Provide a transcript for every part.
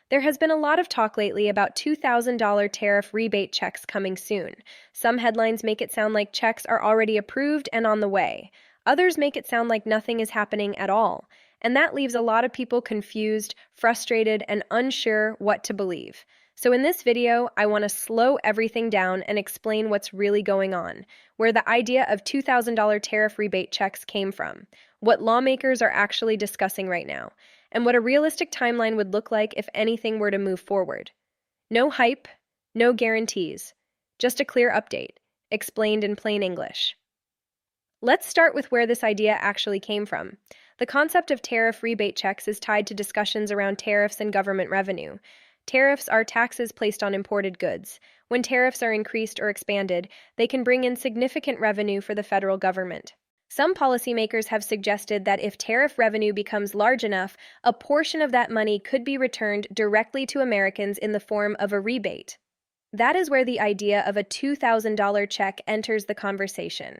There has been a lot of talk lately about $2,000 tariff rebate checks coming soon. Some headlines make it sound like checks are already approved and on the way. Others make it sound like nothing is happening at all. And that leaves a lot of people confused, frustrated, and unsure what to believe. So in this video, I want to slow everything down and explain what's really going on, where the idea of $2,000 tariff rebate checks came from, what lawmakers are actually discussing right now, and what a realistic timeline would look like if anything were to move forward. No hype, no guarantees, just a clear update, explained in plain English. Let's start with where this idea actually came from. The concept of tariff rebate checks is tied to discussions around tariffs and government revenue. Tariffs are taxes placed on imported goods. When tariffs are increased or expanded, they can bring in significant revenue for the federal government. Some policymakers have suggested that if tariff revenue becomes large enough, a portion of that money could be returned directly to Americans in the form of a rebate. That is where the idea of a $2,000 check enters the conversation.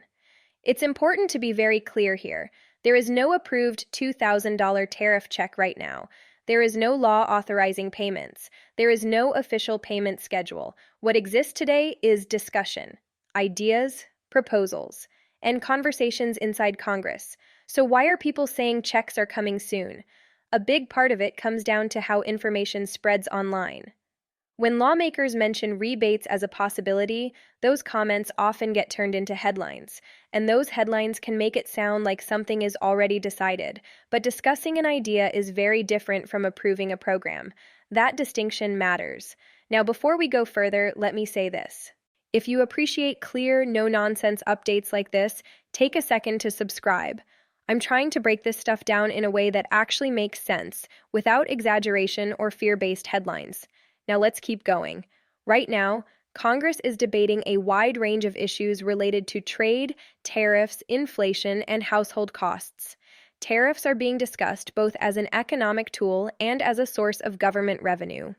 It's important to be very clear here. There is no approved $2,000 tariff check right now. There is no law authorizing payments. There is no official payment schedule. What exists today is discussion, ideas, proposals, and conversations inside Congress. So why are people saying checks are coming soon? A big part of it comes down to how information spreads online. When lawmakers mention rebates as a possibility, those comments often get turned into headlines, and those headlines can make it sound like something is already decided. But discussing an idea is very different from approving a program. That distinction matters. Now, before we go further, let me say this. If you appreciate clear, no-nonsense updates like this, take a second to subscribe. I'm trying to break this stuff down in a way that actually makes sense, without exaggeration or fear-based headlines. Now let's keep going. Right now, Congress is debating a wide range of issues related to trade, tariffs, inflation, and household costs. Tariffs are being discussed both as an economic tool and as a source of government revenue.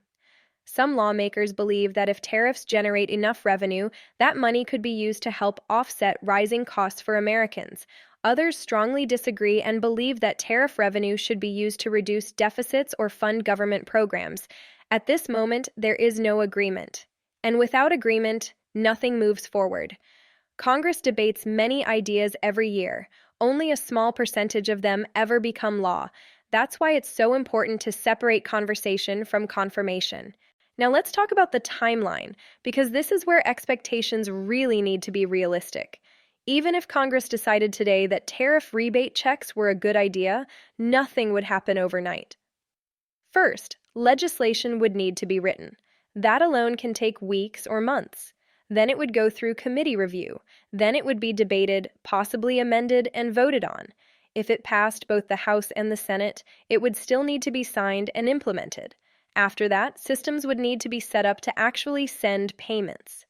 Some lawmakers believe that if tariffs generate enough revenue, that money could be used to help offset rising costs for Americans. Others strongly disagree and believe that tariff revenue should be used to reduce deficits or fund government programs. At this moment, there is no agreement. And without agreement, nothing moves forward. Congress debates many ideas every year. Only a small percentage of them ever become law. That's why it's so important to separate conversation from confirmation. Now let's talk about the timeline, because this is where expectations really need to be realistic. Even if Congress decided today that tariff rebate checks were a good idea, nothing would happen overnight. First, legislation would need to be written. That alone can take weeks or months. Then it would go through committee review. Then it would be debated, possibly amended, and voted on. If it passed both the House and the Senate, it would still need to be signed and implemented. After that, systems would need to be set up to actually send payments.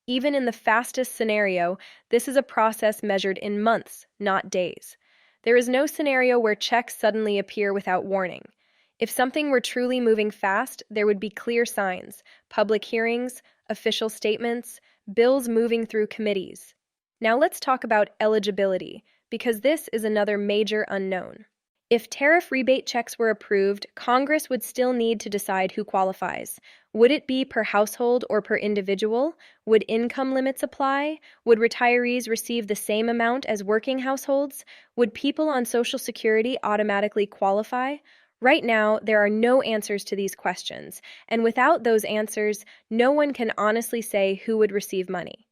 Even in the fastest scenario, this is a process measured in months, not days. There is no scenario where checks suddenly appear without warning. If something were truly moving fast, there would be clear signs, public hearings, official statements, bills moving through committees. Now let's talk about eligibility, because this is another major unknown. If tariff rebate checks were approved, Congress would still need to decide who qualifies. Would it be per household or per individual? Would income limits apply? Would retirees receive the same amount as working households? Would people on Social Security automatically qualify? Right now, there are no answers to these questions, and without those answers, no one can honestly say who would receive money.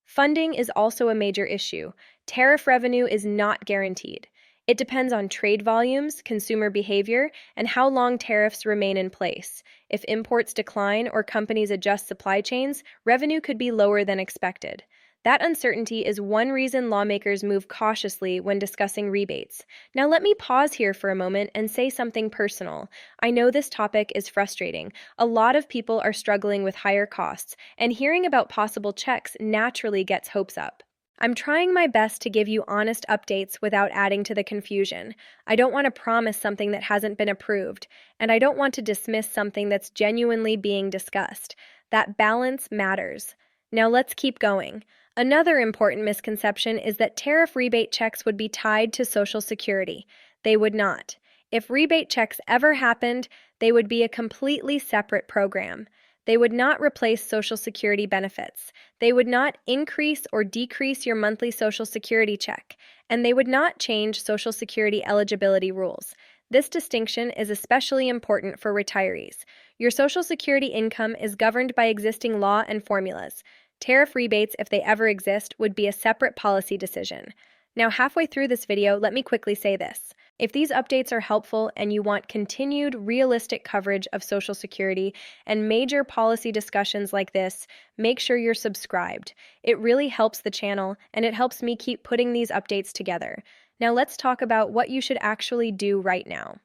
Funding is also a major issue. Tariff revenue is not guaranteed. It depends on trade volumes, consumer behavior, and how long tariffs remain in place. If imports decline or companies adjust supply chains, revenue could be lower than expected. That uncertainty is one reason lawmakers move cautiously when discussing rebates. Now let me pause here for a moment and say something personal. I know this topic is frustrating. A lot of people are struggling with higher costs, and hearing about possible checks naturally gets hopes up. I'm trying my best to give you honest updates without adding to the confusion. I don't want to promise something that hasn't been approved, and I don't want to dismiss something that's genuinely being discussed. That balance matters. Now let's keep going. Another important misconception is that tariff rebate checks would be tied to Social Security. They would not. If rebate checks ever happened, they would be a completely separate program. They would not replace Social Security benefits. They would not increase or decrease your monthly Social Security check, and they would not change Social Security eligibility rules. This distinction is especially important for retirees. Your Social Security income is governed by existing law and formulas. Tariff rebates, if they ever exist, would be a separate policy decision. Now, halfway through this video, let me quickly say this. If these updates are helpful and you want continued, realistic coverage of Social Security and major policy discussions like this, make sure you're subscribed. It really helps the channel, and it helps me keep putting these updates together. Now let's talk about what you should actually do right now.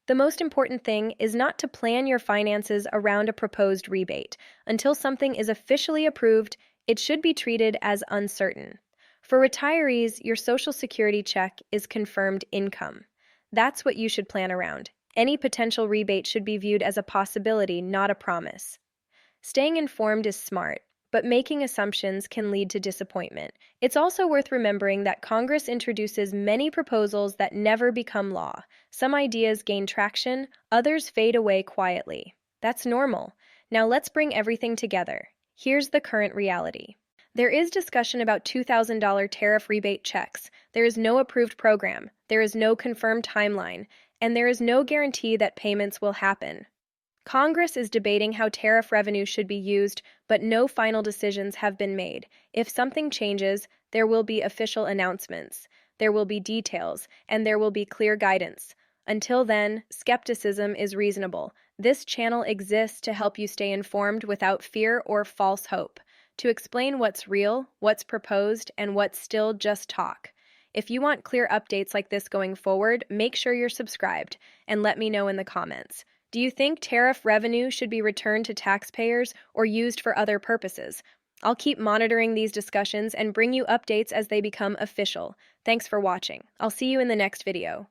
The most important thing is not to plan your finances around a proposed rebate. Until something is officially approved, it should be treated as uncertain. For retirees, your Social Security check is confirmed income. That's what you should plan around. Any potential rebate should be viewed as a possibility, not a promise. Staying informed is smart, but making assumptions can lead to disappointment. It's also worth remembering that Congress introduces many proposals that never become law. Some ideas gain traction, others fade away quietly. That's normal. Now let's bring everything together. Here's the current reality. There is discussion about $2,000 tariff rebate checks. There is no approved program, there is no confirmed timeline, and there is no guarantee that payments will happen. Congress is debating how tariff revenue should be used, but no final decisions have been made. If something changes, there will be official announcements, there will be details, and there will be clear guidance. Until then, skepticism is reasonable. This channel exists to help you stay informed without fear or false hope, to explain what's real, what's proposed, and what's still just talk. If you want clear updates like this going forward, make sure you're subscribed, and let me know in the comments. Do you think tariff revenue should be returned to taxpayers or used for other purposes? I'll keep monitoring these discussions and bring you updates as they become official. Thanks for watching. I'll see you in the next video.